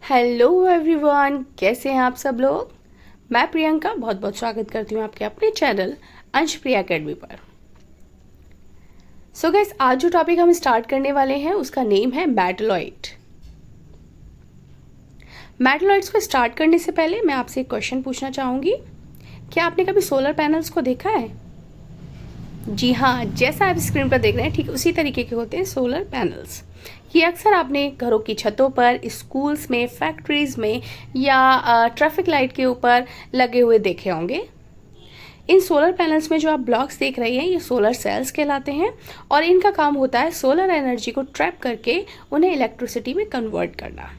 Hello everyone, कैसे हैं आप सब लोग। मैं प्रियंका बहुत बहुत स्वागत करती हूँ आपके अपने चैनल अंश प्रिया अकेडमी पर। सो गाइस, आज जो टॉपिक हम स्टार्ट करने वाले हैं उसका नेम है मेटलॉइड। मेटलॉइड्स को स्टार्ट करने से पहले मैं आपसे एक क्वेश्चन पूछना चाहूँगी। क्या आपने कभी सोलर पैनल्स को देखा है? जी हाँ, जैसा आप स्क्रीन पर देख रहे हैं ठीक उसी तरीके के होते हैं सोलर पैनल्स। ये अक्सर आपने घरों की छतों पर, स्कूल्स में, फैक्ट्रीज में या ट्रैफिक लाइट के ऊपर लगे हुए देखे होंगे। इन सोलर पैनल्स में जो आप ब्लॉक्स देख रहे हैं ये सोलर सेल्स कहलाते हैं और इनका काम होता है सोलर एनर्जी को ट्रैप करके उन्हें इलेक्ट्रिसिटी में कन्वर्ट करना।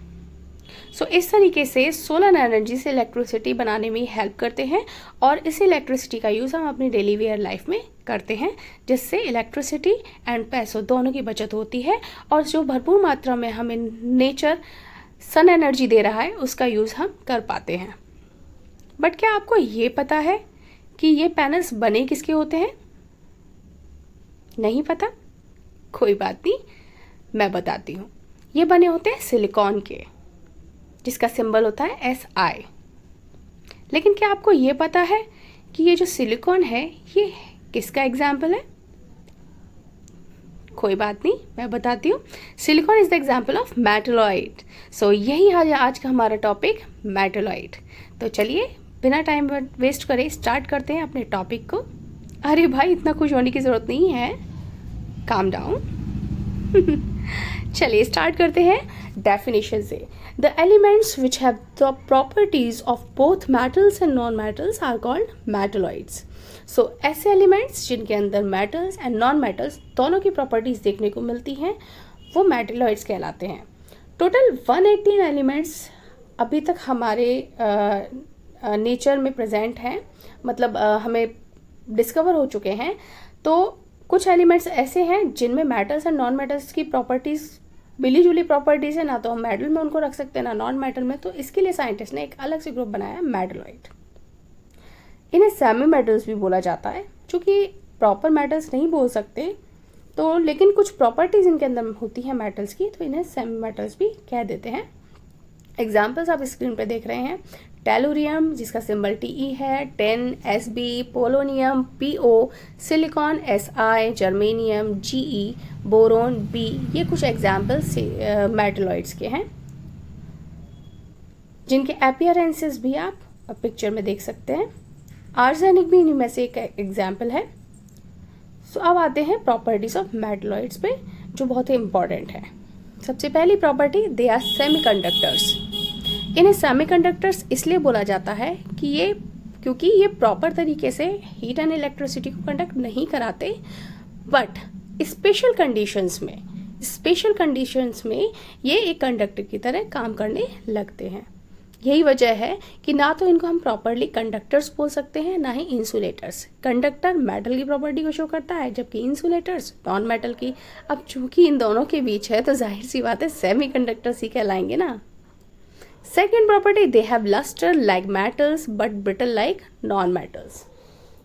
सो इस तरीके से सोलर एनर्जी से इलेक्ट्रिसिटी बनाने में हेल्प करते हैं और इस इलेक्ट्रिसिटी का यूज़ हम अपनी डेली वेयर लाइफ में करते हैं, जिससे इलेक्ट्रिसिटी एंड पैसों दोनों की बचत होती है और जो भरपूर मात्रा में हमें नेचर सन एनर्जी दे रहा है उसका यूज़ हम कर पाते हैं। बट क्या आपको ये पता है कि ये पैनल्स बने किसके होते हैं? नहीं पता? कोई बात नहीं, मैं बताती हूँ। ये बने होते हैं सिलिकॉन के, जिसका सिंबल होता है SI। लेकिन क्या आपको ये पता है कि ये जो सिलिकॉन है ये किसका एग्जाम्पल है? कोई बात नहीं, मैं बताती हूँ। Silicon is the example of metalloid. So यही है आज का हमारा टॉपिक, मेटलॉइड। तो चलिए बिना टाइम वेस्ट करे स्टार्ट करते हैं अपने टॉपिक को। अरे भाई, इतना खुश होने की ज़रूरत नहीं है, काम डाउन। चलिए स्टार्ट करते हैं डेफिनेशन से। The elements which have the properties of both metals and non-metals are called metalloids. So ऐसे एलिमेंट्स जिनके अंदर मेटल्स एंड नॉन मेटल्स दोनों की प्रॉपर्टीज देखने को मिलती हैं वो मेटलॉइड्स कहलाते हैं। टोटल 118 एलिमेंट्स अभी तक हमारे नेचर में प्रेजेंट हैं, मतलब हमें डिस्कवर हो चुके हैं। तो कुछ एलिमेंट्स ऐसे हैं जिनमें मेटल्स एंड नॉन मेटल्स की प्रॉपर्टीज मिली जुली प्रॉपर्टीज है, ना तो हम मेटल में उनको रख सकते हैं ना नॉन मेटल में। तो इसके लिए साइंटिस्ट ने एक अलग से ग्रुप बनाया है, मेटलॉइड। इन्हें सेमी मेटल्स भी बोला जाता है, क्योंकि प्रॉपर मेटल्स नहीं बोल सकते तो, लेकिन कुछ प्रॉपर्टीज इनके अंदर होती है मेटल्स की, तो इन्हें सेमी मेटल्स भी कह देते हैं। एग्जाम्पल्स आप स्क्रीन पे देख रहे हैं। टेलुरियम जिसका सिंबल TE है, tin SB, polonium PO, silicon SI, germanium GE, boron B। ये कुछ एग्जाम्पल्स मेटलॉइड्स के हैं जिनके अपीयरेंसेस भी आप पिक्चर में देख सकते हैं। आर्सेनिक भी इनमें से एक एग्जाम्पल है। सो अब आते हैं प्रॉपर्टीज ऑफ मेटलॉइड्स पे, जो बहुत ही इंपॉर्टेंट है। सबसे पहली प्रॉपर्टी, दे आर सेमीकंडक्टर्स। इन्हें सेमीकंडक्टर्स इसलिए बोला जाता है कि क्योंकि ये प्रॉपर तरीके से हीट एंड इलेक्ट्रिसिटी को कंडक्ट नहीं कराते, बट स्पेशल कंडीशंस में ये एक कंडक्टर की तरह काम करने लगते हैं। यही वजह है कि ना तो इनको हम प्रॉपरली कंडक्टर्स बोल सकते हैं ना ही इंसुलेटर्स। कंडक्टर मेटल की प्रॉपर्टी को शो करता है, जबकि इंसुलेटर्स नॉन मेटल की। अब चूंकि इन दोनों के बीच है तो जाहिर सी बात है सेमीकंडक्टर्स ही कहलाएंगे ना। Second property, they have lustre like metals but brittle like non metals.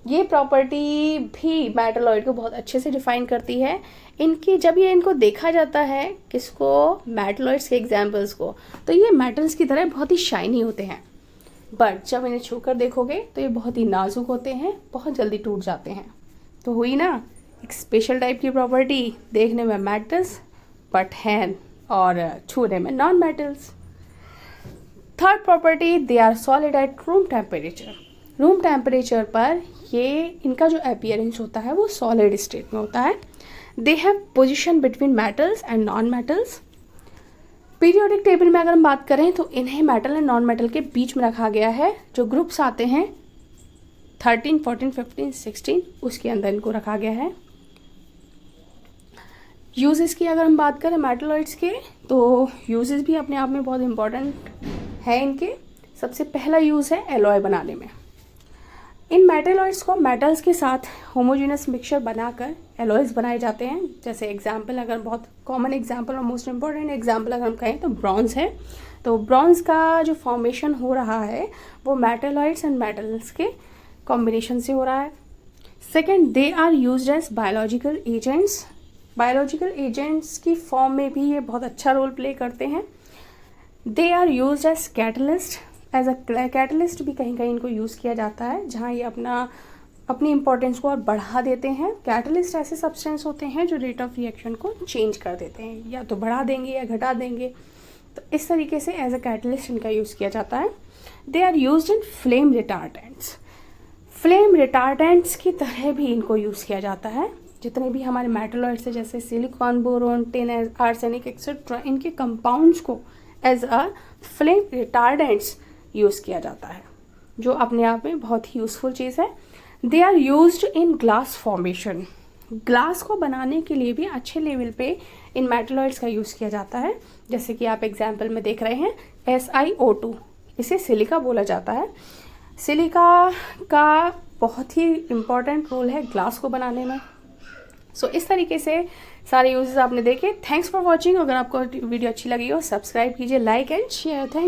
ये प्रॉपर्टी भी मेटलॉइड को बहुत अच्छे से डिफाइन करती है। जब ये इनको देखा जाता है, किसको? मेटलॉइड्स के एग्जाम्पल्स को, तो ये मेटल्स की तरह बहुत ही शाइनी होते हैं, बट जब इन्हें छूकर देखोगे तो ये बहुत ही नाजुक होते हैं, बहुत जल्दी टूट जाते हैं। तो हुई ना एक स्पेशल टाइप की प्रॉपर्टी, देखने में मेटल्स बट हैं और छूने में non metals. Third property, they are solid at room temperature. Room temperature पर ये इनका जो अपीयरेंस होता है वो सॉलिड स्टेट में होता है। They have position between metals and non metals. Periodic table में अगर हम बात करें तो इन्हें मेटल एंड नॉन मेटल के बीच में रखा गया है। जो ग्रुप्स आते हैं 13, 14, 15, 16 उसके अंदर इनको रखा गया है। यूजेस की अगर हम बात करें मेटलॉइड्स के, तो यूजेस भी अपने आप में बहुत इंपॉर्टेंट है इनके। सबसे पहला यूज़ है एलॉय बनाने में। इन मेटलॉइड्स को मेटल्स के साथ होमोजेनस मिक्सचर बनाकर एलॉयज बनाए जाते हैं। जैसे एग्जांपल, अगर बहुत कॉमन एग्जांपल और मोस्ट इम्पॉर्टेंट एग्जांपल अगर हम कहें तो ब्रॉन्ज है। तो ब्रॉन्ज का जो फॉर्मेशन हो रहा है वो मेटलॉइड्स एंड मेटल्स के कॉम्बिनेशन से हो रहा है। Second, they are used as biological agents. Biological agents की फॉर्म में भी ये बहुत अच्छा रोल प्ले करते हैं। They are used as catalyst, as a catalyst भी कहीं कहीं इनको यूज़ किया जाता है, जहाँ ये अपनी इंपॉर्टेंस को और बढ़ा देते हैं। कैटलिस्ट ऐसे सब्सटेंस होते हैं जो रेट ऑफ रिएक्शन को चेंज कर देते हैं, या तो बढ़ा देंगे या घटा देंगे। तो इस तरीके से एज अ कैटलिस्ट इनका यूज़ किया जाता है। They are used in flame retardants, flame retardants की तरह भी इनको यूज़ किया जाता है। जितने भी हमारे मेटलॉइड्स हैं जैसे silicon, boron, tin, arsenic etcetera, इनके कंपाउंड्स को as a flame retardants use किया जाता है, जो अपने आप में बहुत ही यूज़फुल चीज़ है। They are used in glass formation, glass को बनाने के लिए भी अच्छे लेवल पे इन मेटलॉइड्स का यूज़ किया जाता है। जैसे कि आप एग्जाम्पल में देख रहे हैं SiO2, इसे सिलिका बोला जाता है। सिलिका का बहुत ही इम्पॉर्टेंट रोल है ग्लास को बनाने में। सो इस तरीके से सारे यूजेस आपने देखे। Thanks for watching. अगर आपको वीडियो अच्छी लगी हो सब्सक्राइब कीजिए, लाइक एंड शेयर। थैंक